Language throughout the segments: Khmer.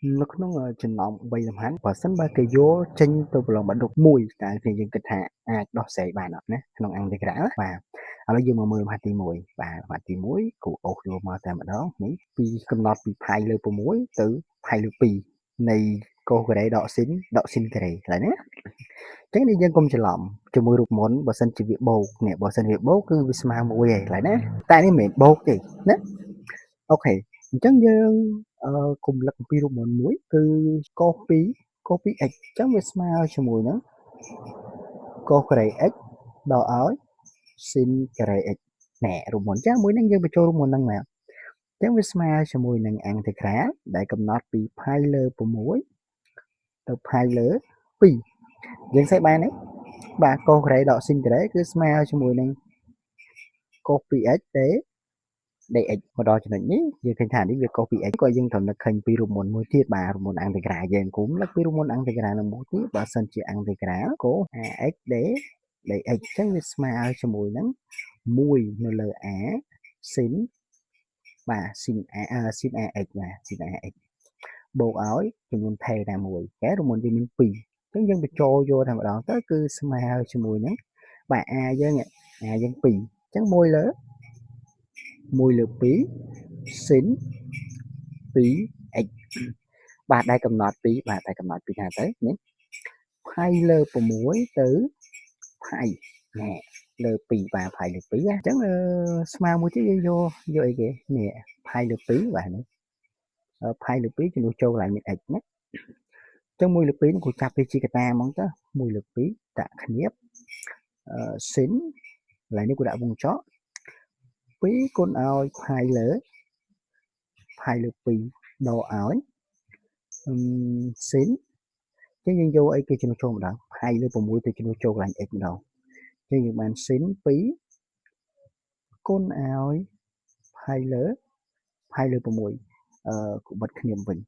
nó chừng nọng bây làm hắn và sân ba cái vô tranh tôi lòng bạn đục mùi tại vì những kịch hạ đó sẽ bàn nè nó ăn thì cái đã và ở bây giờ mà mười hạt tí mùi và hạt tí muối của ổ vô mà tại mà đó ní pi cầm nọt bị phai lơ của muối từ phai lơ pi này cô cái đấy đọ xin cái đấy là nhé tránh đi dân côngច្រឡំជាមួយរូបមន្តបើសិនជាវាបោកនេះបើសិនវាបោកគឺវាស្មើមួយឯងឡើយណាតែនេះមិនមែនបោកទេណាអូខេអញ្ចឹងយើងគុំលឹកអំពីរូបមន្តមួយគឺកុសពី copy x អញ្ចឹងវាស្មើជាមួយនឹងកុសការ៉េ x ដល់ឲ្យ sin ការ៉េ x ណែរូបមន្តចាស់មួយហ្នឹងយើងបញ្ចូលរូបមន្តហ្នឹងមកអញ្ចឹងវាស្មើជាមួយនឹង integral ដែលកំណត់ពី pi លើ6ទៅ pi លើ2យើងសេបានទេបាទកុសការ៉េដក sin ការ៉េគឺស្មើជាមួយនឹងកុសពី x ទេ dx មកដល់ចំណុចនេះយើងឃើញថានេះវាកុសពី x ក៏យើងត្រូវនឹកឃើញពីរូបមន្តមួយទៀតបាទរូបមន្ត integral យើងគុំនឹកពីរូបមន្ត integral នឹងមួយទៀតបើសិនជា integral កុស ax dx អញ្ចឹងវាស្មើជាមួយនឹង1នៅលើ a sin បាទ sin ax បាទ sin ax បូកឲ្យចំនួនថេតែមួយតែរូបមន្តវាមាន2អញ្ចឹងយើងបញ្ចូលយកតែម្ដងទៅគឺស្មើជាមួយនឹងបាទ a យើង 2អញ្ចឹង1លើ2 sin 2x បាទដែលកំណត់ពីបាទតែកំណត់ពីថាទៅនេះ pi លើ6ទៅ pi ណែលើ2បាទ pi លើ2អញ្ចឹងស្មើមួយទៀតយើងយកអីគេនេះ pi លើ2បាទនេះ pi លើ2ជំនួសចូលកន្លែងមាន x ណាអញ្ចឹង1លើ2នេះគូចាប់វាជាកតាហ្មងទៅ1លើ2ដាក់គ្នាបsin កន្លែងនេះគូដាក់វងចក2គុណឲ្យ pi លើ2ដកឲ្យsin អញ្ចឹងយើងយកអីគេជំនួសចូលម្ដង pi លើ6ទៅជំនួសចូលកន្លែង x ម្ដងអញ្ចឹងយើងបាន sin 2គុណឲ្យ pi លើ6គូបិទគ្នាវិញ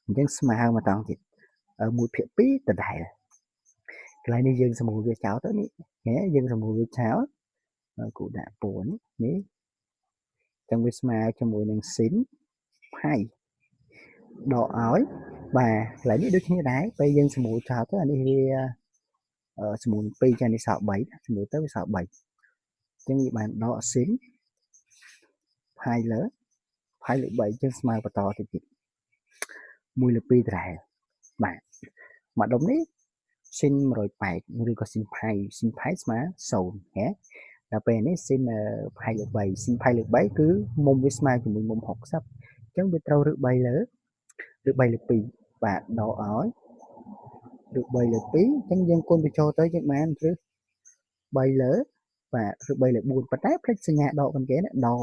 អញ្ចឹងស្មើមកតង់ទៀត1/2ដដែលកន្លែងនេះយើងសម្រួលវាចោលទៅនេះយើងសម្រួលវាចោលគូដាក់ពួននេះអញ្ចឹងវាស្មើជាមួយនឹង sin pi ដកឲ្យបាទកន្លែងនេះដូចគ្នាដែរពេលយើងសម្រួលចោលទៅអានេះវាសម្រួល2ចានេះសល់3សម្រួលទៅវាសល់3អញ្ចឹងវាបានដក sin pi លើ3អញ្ចឹងស្មើបន្តទៅទៀត1លើ2ដែរបាទមកដុំនេះ sin 180ឬក៏ sin pi ស្មើ0ហ៎ដល់ពេលនេះ sin pi លើ3 sin pi លើ3គឺមុំវាស្មើជាមួយមុំ60អញ្ចឹងវាត្រូវរឹ3លើ2បាទដកឲ្យរឹ3លើ2អញ្ចឹងយើងគុណបញ្ចូលទៅយើងបានរឹ3លើបាទរឹ3លើ4ប៉ុន្តែភ្លេចសញ្ញាដកប៉ុន្តែដកណាដក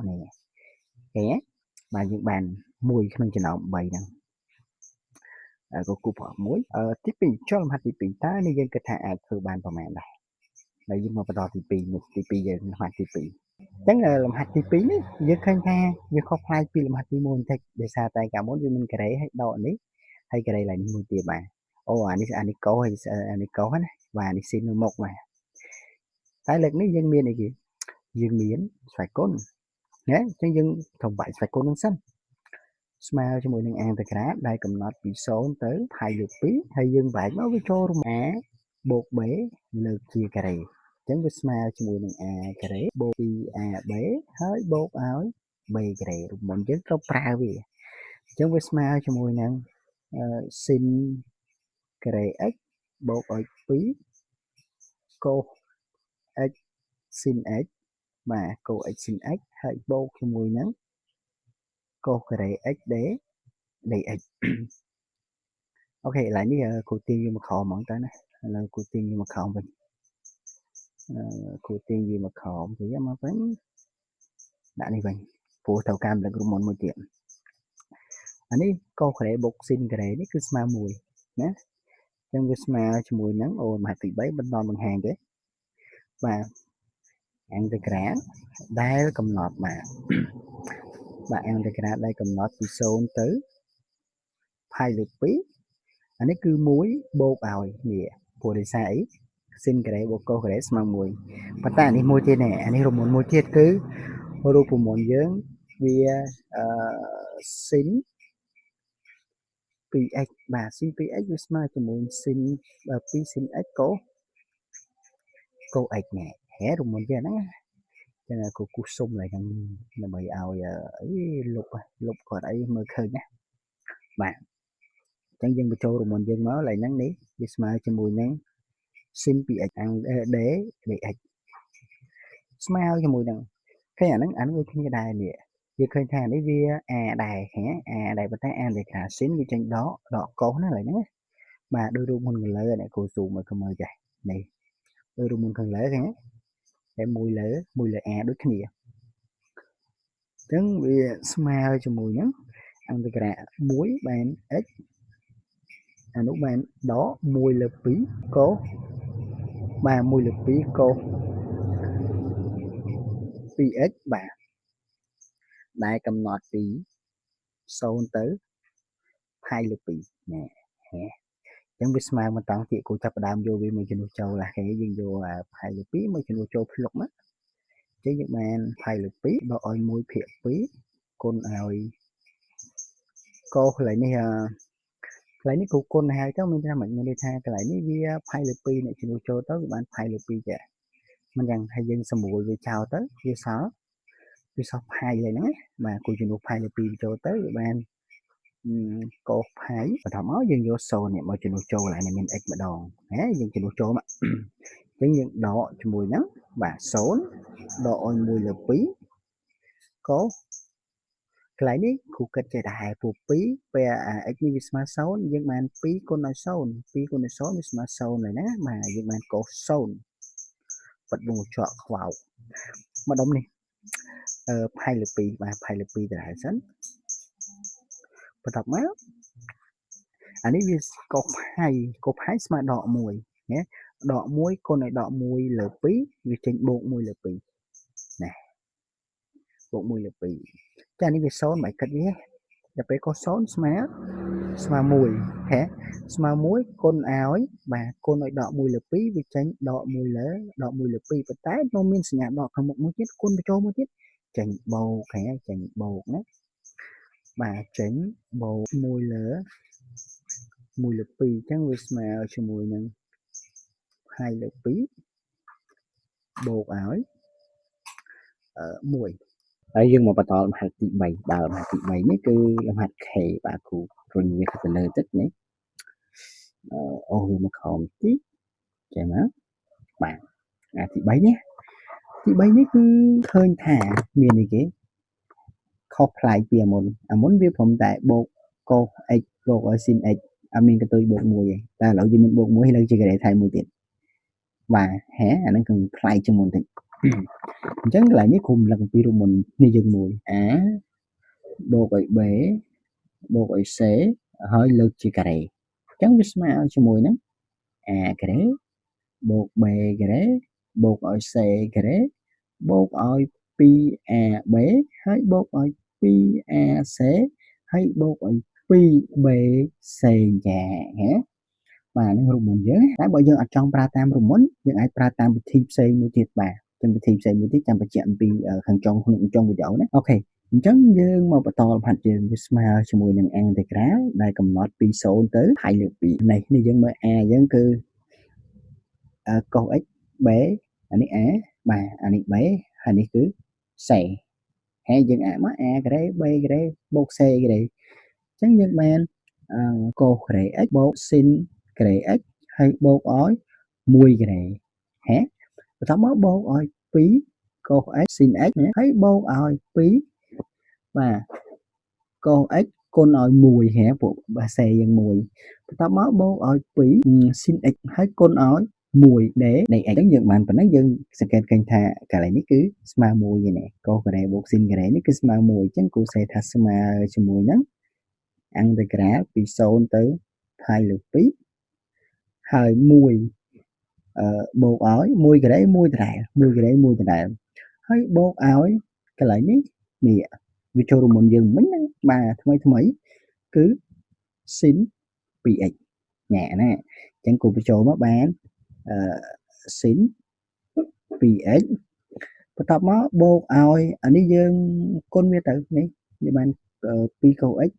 នេះឃើញបាទយើងបាន1ក្នុងចំណោម3ហ្នឹងក៏គូប្រមួយទី2ចូលលំហាត់ទី2តើនេះយើងគិតថាអាចធ្វើបានប្រមាណដែរហើយយើងមកបន្តទី2នេះទី2យើងលំហាត់ទី2អញ្ចឹងលំហាត់ទី2នេះយើងឃើញថាវាខុសប្លែកពីលំហាត់ទី1បន្តិចដោយសារតែកាលមុនវាមានការ៉េហើយដកនេះហើយការ៉េឡើងនេះមួយទៀតបាទអូអានេះកោហើយអានេះកោណាបាទនេះស៊ីននៅមុខបាទតែលើកនេះយើងមានអីគេយើងមានស្វ័យគុណណាអញ្ចឹងយើងត្រូវបាច់ស្វ័យគុណនឹងសិនស្មើជាមួយនឹង integral ដែលកំណត់ពី0ទៅ pi លើ2ហើយយើងបែកមកវាចូលរួម a បូក b លើកជាការ៉េអញ្ចឹងវាស្មើជាមួយនឹង a ការ៉េបូក 2ab ហើយបូកឲ្យ b ការ៉េរូបមន្តយើងត្រូវប្រើវាអញ្ចឹងវាស្មើជាមួយនឹង sin ការ៉េ x បូកឲ្យ2 cos x sin x បាទ cos x sin x ហើយបូកជាមួយនឹង cos ការ៉េ x dx អូខេឥឡូវនេះគូទាញវាមកខំហ្មងតើណាឥឡូវគូទាញវាមកខំវិញគូទាញវាមកខំវិញមកវិញដាក់នេះវិញព្រោះត្រូវការរំលឹករូបមន្តមួយទៀតអានេះ cos ការ៉េបូក sin ការ៉េនេះគឺស្មើ1ណាអញ្ចឹងវាស្មើជាមួយនឹងអូមហាទី3បន្តបង្ហាញទេបាទintegral ដែលកំណត់បាទintegral ដែលកំណត់ពី0ទៅ pi លើ2អានេះគឺ1បូកឲ្យនេះព្រោះដោយសារអី sin ការ៉េបូក cos ការ៉េស្មើ1ប៉ុន្តែអានេះមួយទៀតនេះអានេះរូបមន្តមួយទៀតគឺរូបមន្តយើងវាsin px បាទ sin px វាស្មើជាមួយ sin 2 sin x cos x នេះហេរមុនទៀតហ្នឹងចឹងគូសុំឡើយហ្នឹងដើម្បីឲ្យអីលុបគាត់អីមើលឃើញណាបាទអញ្ចឹងយើងបញ្ចូលរមុនយើងមកឡើយហ្នឹងនេះវាស្មើជាមួយនឹង sin 2x dx ស្មើជាមួយនឹងឃើញអាហ្នឹងវាគ្នាដែរនេះវាឃើញថានេះវា a ដែរហ៎ a ដែរប៉ុន្តែ a ដែលខា sin វាចេញដកកុសណាឡើយហ្នឹងបាទដូចរូបមុនខាងលើអ្នកគូស៊ូមមកមើលចេះនេះដូចរូបមុនខាងលើហ្នឹងតែមួយលើ a ដូចគ្នាអញ្ចឹងវាស្មើជាមួយនឹងអង្គក្រា1បាន x អានោះបានដក1លើ2កុសបាទ1លើ2កុស 2x បាទដែលកំណត់ពី0ទៅផាយលើ2ណែហេអញ្ចឹងវាស្មើបន្តទៀតគូចាប់ផ្ដើមយកវាមួយចំនួនចូលឡាគេយើងយកផាយលើ2មួយចំនួនចូលភ្លុកមកអញ្ចឹងយើងបានផាយលើ2ដកឲ្យ1ភាគ2គុណឲ្យកុសកន្លែងនេះគូគុណហើយទៅមានថាមិនមានន័យថាកន្លែងនេះវាផាយលើ2អ្នកចំនួនចូលទៅវាបានផាយលើ2ចាមិនយ៉ាងហើយយើងសម្រួលវាចោលទៅវាសល់ផាយហើយហ្នឹងបាទគូចំនួនផាយលើ2ចូលទៅវាបានកុសផាយបន្ទាប់មកយើងយក0នេះមកចំនួនចូលហើយមាន x ម្ដងហ៎យើងចំនួនចូលមកអញ្ចឹងយើងដកជាមួយហ្នឹងបាទ0ដកឲ្យ1លើ2កុសកន្លែងនេះគ្រូគិតចេះដែរព្រោះ2ពេលx នេះវាស្មើ0យើងបាន2គុណឲ្យ0 2គុណឲ្យ0វាស្មើ0ហើយណាបាទយើងបានកុស0បាត់វងចកខ្វោម្ដុំនេះផាយលើ2បាទផាយលើ2ទៅហើយសិនបន្ទាប់មកអានេះវាកុសផាយស្មើដក1ណាដក1គុណឲ្យដក1លើ2វាចេញបូក1លើ2ណាបូក1លើ2ចានេះវា0មិនគិតវាដល់ពេលកុស0ស្មើ1ហេស្មើ1គុណឲ្យបាទគុណឲ្យដក1លើ2វាចេញដក1លើ2ប៉ុន្តែនៅមានសញ្ញាដកខាងមុខមួយទៀតគុណបញ្ចូលមួយទៀតចេញបូកហេចេញបូកណាបាទចេញបូក1លើ2អញ្ចឹងវាស្មើជាមួយនឹង2លើ2បូកឲ្យ1ហើយយើងមកបន្តលំហាត់ទី3បាទលំហាត់ទី3នេះគឺលំហាត់ K បាទគ្រូរុញវាទៅលើទឹកនេះអូវាមកខំតិចចេះមកបាទទី3នេះគឺឃើញថាមានអីគេខុសប្លែកពីមុនវាព្រមតែបូកកុស x បូកឲ្យ sin x អត់មានកន្ទុយបូក1ទេតែឥឡូវយើងមានបូក1ហើយឡើងជាការ៉េថែមមួយទៀតបាទហេអាហ្នឹងគឺប្លែកជាងមុនតិចអញ្ចឹងកន្លែងនេះគ្រូរំលឹកពីរូបមុននេះយើងមួយ a បូកឲ្យ b បូកឲ្យ c ហើយលើកជាការ៉េអញ្ចឹងវាស្មើជាមួយនឹង a ការ៉េបូក b ការ៉េបូកឲ្យ c ការ៉េបូកឲ្យ 2ab ហើយបូកឲ្យ 2ac ហើយបូកឲ្យ 2bc ចាហ៎បាទនឹងរូបមុនយើងតែបើយើងអត់ចង់ប្រើតាមរូបមុនយើងអាចប្រើតាមវិធីផ្សេងមួយទៀតបាទចឹងវិធីផ្សេងមួយទៀតចាំបញ្ជាក់អំពីខាងចុងក្នុងចុងវីដេអូណាអូខេអញ្ចឹងយើងមកបន្តលំហាត់យើងវាស្មើជាមួយនឹង integral ដែលកំណត់ពី0ទៅផាយលើ2នេះយើងមើល a យើងគឺកុស x b អានេះ a បាទអានេះ b ហើយនេះគឺ c ហើយយើងអាក់មក a ការ៉េ b ការ៉េបូក c ការ៉េអញ្ចឹងយើងបានកុសការ៉េ x បូក sin ការ៉េ x ហើយបូកឲ្យ1ការ៉េហេបន្ទាប់មកបូកឲ្យ2កុស x sin x ហើយបូកឲ្យ2បាទកុស x គុណឲ្យ1ហេពួកបាសេយើង1បន្ទាប់មកបូកឲ្យ2 sin x ហើយគុណឲ្យ1 d x អញ្ចឹងយើងបានប៉ុណ្ណឹងយើងសង្កេតឃើញថាកន្លែងនេះគឺស្មើ1ឯនេះកុសការ៉េបូក sin ការ៉េនេះគឺស្មើ1អញ្ចឹងគូសេថាស្មើជាមួយនឹង integral ពី0ទៅផាយលើ2ហើយ1បូកឲ្យ1ការ៉េ1ដដែល1ការ៉េ1ដដែលហើយបូកឲ្យកន្លែងនេះវាចូលរួមមុនយើងមិញណាបាទថ្មីគឺ sin 2x ណែណាអញ្ចឹងគូបញ្ចូលមកបានsin 2x បន្ទាប់មកបូកឲ្យអានេះយើងគុណវាទៅនេះយើងបាន2កុស x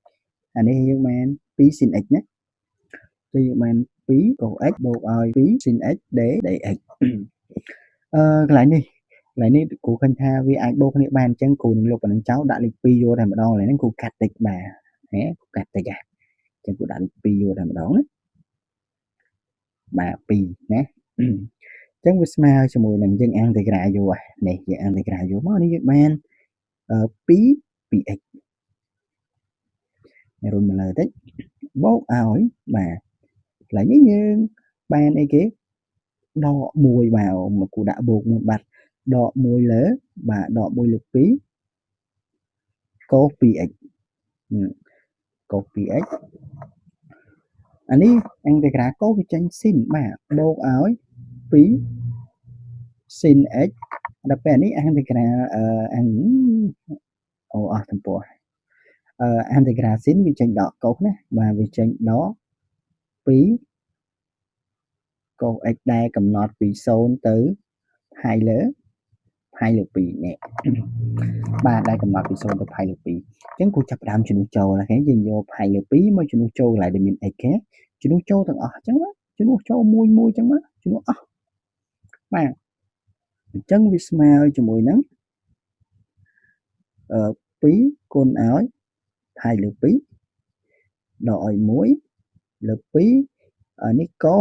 អានេះយើងបាន 2 sin x ណាចឹងយើងបាន2 cos x បូកឲ្យ2 sin x dx កន្លែងនេះគ្រូឃើញថាវាអាចបូកគ្នាបានអញ្ចឹងគ្រូនឹងលុបអានឹងចោលដាក់លេខ2យកតែម្ដងកន្លែងហ្នឹងគ្រូកាត់តិចបាទគ្រូកាត់តិចចឹងគ្រូដាក់លេខ2យកតែម្ដងណាបាទ2ណាចឹងវាស្មើជាមួយនឹងយើងអាំងតេក្រាយកនេះយើងអាំងតេក្រាយកមកនេះយើងបាន2 2x រុញមកលើតិចបូកឲ្យបាទកន្លែងនេះយើងបានអីគេដក1បាទមកគូដាក់បូក1បាត់ដក1លើបាទដក1លើ2 cos 2x cos 2x អានេះអន្តេក្រា cos វាចេញ sin បាទបូកឲ្យ2 sin x ដល់ពេលនេះអន្តេក្រាអស់ទំព័រអន្តេក្រា sin វាចេញដក cos ណាបាទវាចេញដក2 cos x ដែលកំណត់ពី0ទៅ2លើ2នេះបាទដែលកំណត់ពី0ទៅ2លើ2អញ្ចឹងគូចាប់ផ្ដើមជំនួសចូលហ្នឹងយើងយក2លើ2មកជំនួសចូលកន្លែងដែលមាន x គេជំនួសចូលទាំងអស់អញ្ចឹងជំនួសចូល1អញ្ចឹងជំនួសអស់បាទអញ្ចឹងវាស្មើជាមួយនឹង2គុណឲ្យ2លើ2ដកឲ្យ1លើ2នេះកោ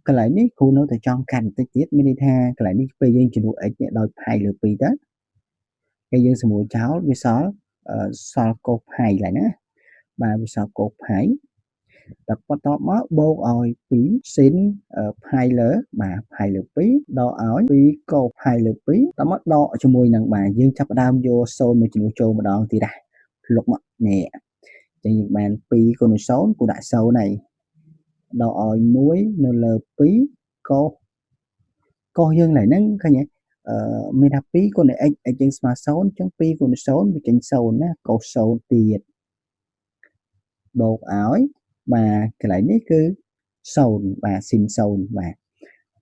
កន្លែងនេះគ្រូនៅតែចង់កាន់បន្តិចទៀតមានន័យថាកន្លែងនេះពេលយើងជំនួស x ដោយ2លើ2ទៅគេយើងសម្រួលចោលវាសល់កូស2ឡើយណាបាទវាសល់កូស2ដល់បន្ទាប់មកបូកឲ្យ2 sin 2លើបាទ2លើ2ដកឲ្យ2កូស2លើ2ដល់មកដកជាមួយនឹងបាទយើងចាប់ផ្ដើមយក0មកជំនួសចូលម្ដងទៀតណាលុបមកនេះអញ្ចឹងយើងបាន2គុណ0គូដាក់0ហើយដកឲ្យ1នៅលើ2កុសយើងឡើយហ្នឹងឃើញទេមានថា2គុណ x យើងស្មើ0អញ្ចឹង2គុណ0វាចេញ0ណាកុស0ទៀតបូកឲ្យបាទកន្លែងនេះគឺ0បាទ sin 0បាទ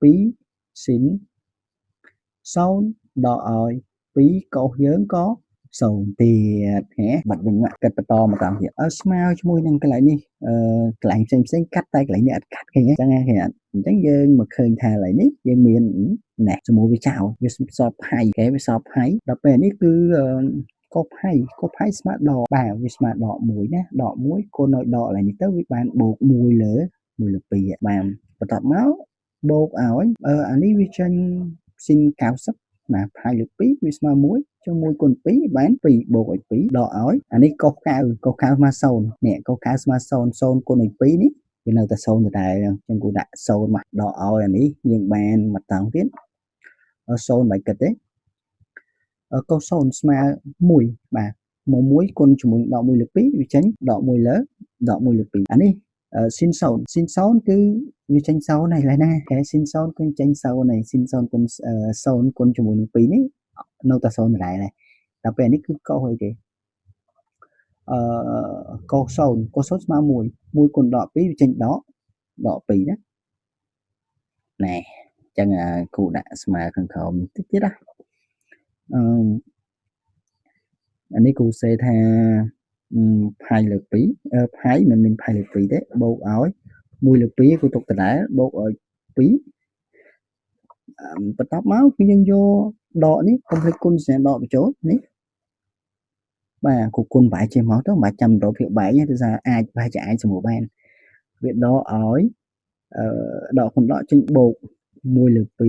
2 sin 0ដកឲ្យ2កុសយើងក៏0ទៀតហ៎បាត់វិញមកគិតបន្តមកតាមទៀតស្មើជាមួយនឹងកន្លែងនេះកន្លែងផ្សេងកាត់តែកន្លែងនេះអត់កាត់ឃើញទេអញ្ចឹងឃើញអត់អញ្ចឹងយើងមកឃើញថាកន្លែងនេះយើងមានណែសមូលវាចោលវាសល់ផៃគេវាសល់ផៃដល់ពេលនេះគឺកុសផៃស្មើដកបាទវាស្មើដក1ណាដក1គុណឲ្យដកកន្លែងនេះទៅវាបានបូក1លើ2បាទបន្ទាប់មកបូកឲ្យអានេះវាចេញ sin 90បាទផៃលើ2វាស្មើ1ចុះ1គុណ2បាន2បូកឲ្យ2ដកឲ្យអានេះកុស9ស្មើ0នេះកុស9ស្មើ0 0គុណឲ្យ2នេះវានៅតែ0ដដែលអញ្ចឹងគូដាក់0មកដកឲ្យអានេះយើងបានមកតង់ទៀត0មិនគិតទេកុស0ស្មើ1បាទមក1គុណជាមួយដក1លើ2វាចេញដក1លើ2អានេះsin 0គឺវាចេញ0ហើយឡើយណាគេ sin 0គឺចេញ0ហើយ sin 0គុណ0គុណជាមួយនឹង2នេះនៅតែ0ដដែលដែរដល់ពេលនេះគឺកុសអីគេកុស0ស្មើ1គុណដក2វាចេញដក2ណាណែអញ្ចឹងគ្រូដាក់ស្មើខាងក្រោមតិចទៀតណាអានេះគ្រូសេថាផៃលើ2ផៃមិនមានផៃលើ2ទេបូកឲ្យ1លើ2គ្រូទុកដដែលបូកឲ្យ2បន្ទាប់មកគឺយើងយកដកនេះកុំភ្លេចគុណសញ្ញាដកបញ្ចូលនេះបាទគ្រូគុណបែរចេះមកទៅមិនចាំរកភាពបែរទេគឺថាអាចបែរជាអាចសម្រួលបានវាដកឲ្យដកគុណដកចេញបូក1លើ2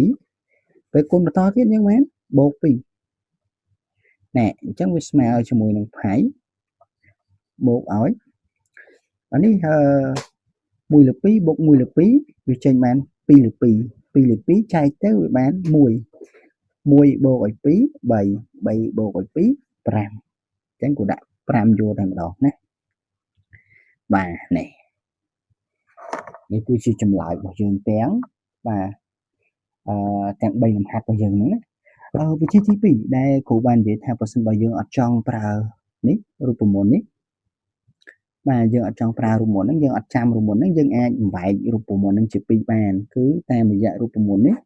ពេលគុណបន្តទៀតយើងបានបូក2ណែអញ្ចឹងវាស្មើជាមួយនឹងផៃបូកឲ្យអានេះ1លើ2បូក1លើ2វាចេញបាន2លើ2ចែកទៅវាបាន1បូកឲ្យ2 3បូកឲ្យ2 5អញ្ចឹងគូដាក់5យកតែម្ដងណាបាទនេះគឺជាចម្លើយរបស់យើងទាំងបាទទាំង3លំហាត់របស់យើងហ្នឹងណាវិធីទី2ដែលគ្រូបាននិយាយថាបើសិនបើយើងអត់ចង់ប្រើនេះរូបមន្តនេះបាទយើងអត់ចង់ប្រើរូបមន្តហ្នឹងយើងអត់ចាំរូបមន្តហ្នឹងយើងអាចបំបែករូបមន្តហ្នឹងជា2បានគឺតាមរយៈរូបមន្តនេះ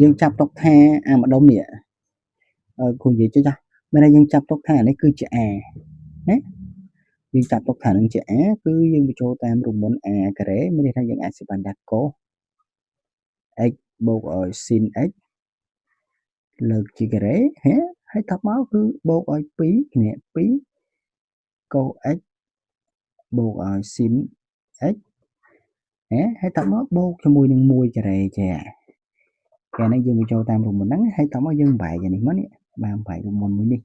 យើងចាប់ទុកថាអាម្ដុំនេះគ្រូនិយាយចុះចាស់មានតែយើងចាប់ទុកថានេះគឺជា a ណា យើងចាត់ទុកថានឹងជា a គឺយើងបញ្ចូលតាមរង្មុន a ការ៉េមានន័យថាយើងអាចសបានថា cos x បូកឲ្យ sin x លើកជាការ៉េហើយតបមកគឺបូកឲ្យ2គ្នា2 cos x បូកឲ្យ sin x ហើយតបមកបូកជាមួយនឹង1ការ៉េចាកាលនេះយើងបញ្ចូលតាមរង្មុនហ្នឹងហើយតបមកយើងបែកអានេះមកនេះបានបែករង្មុនមួយនេះ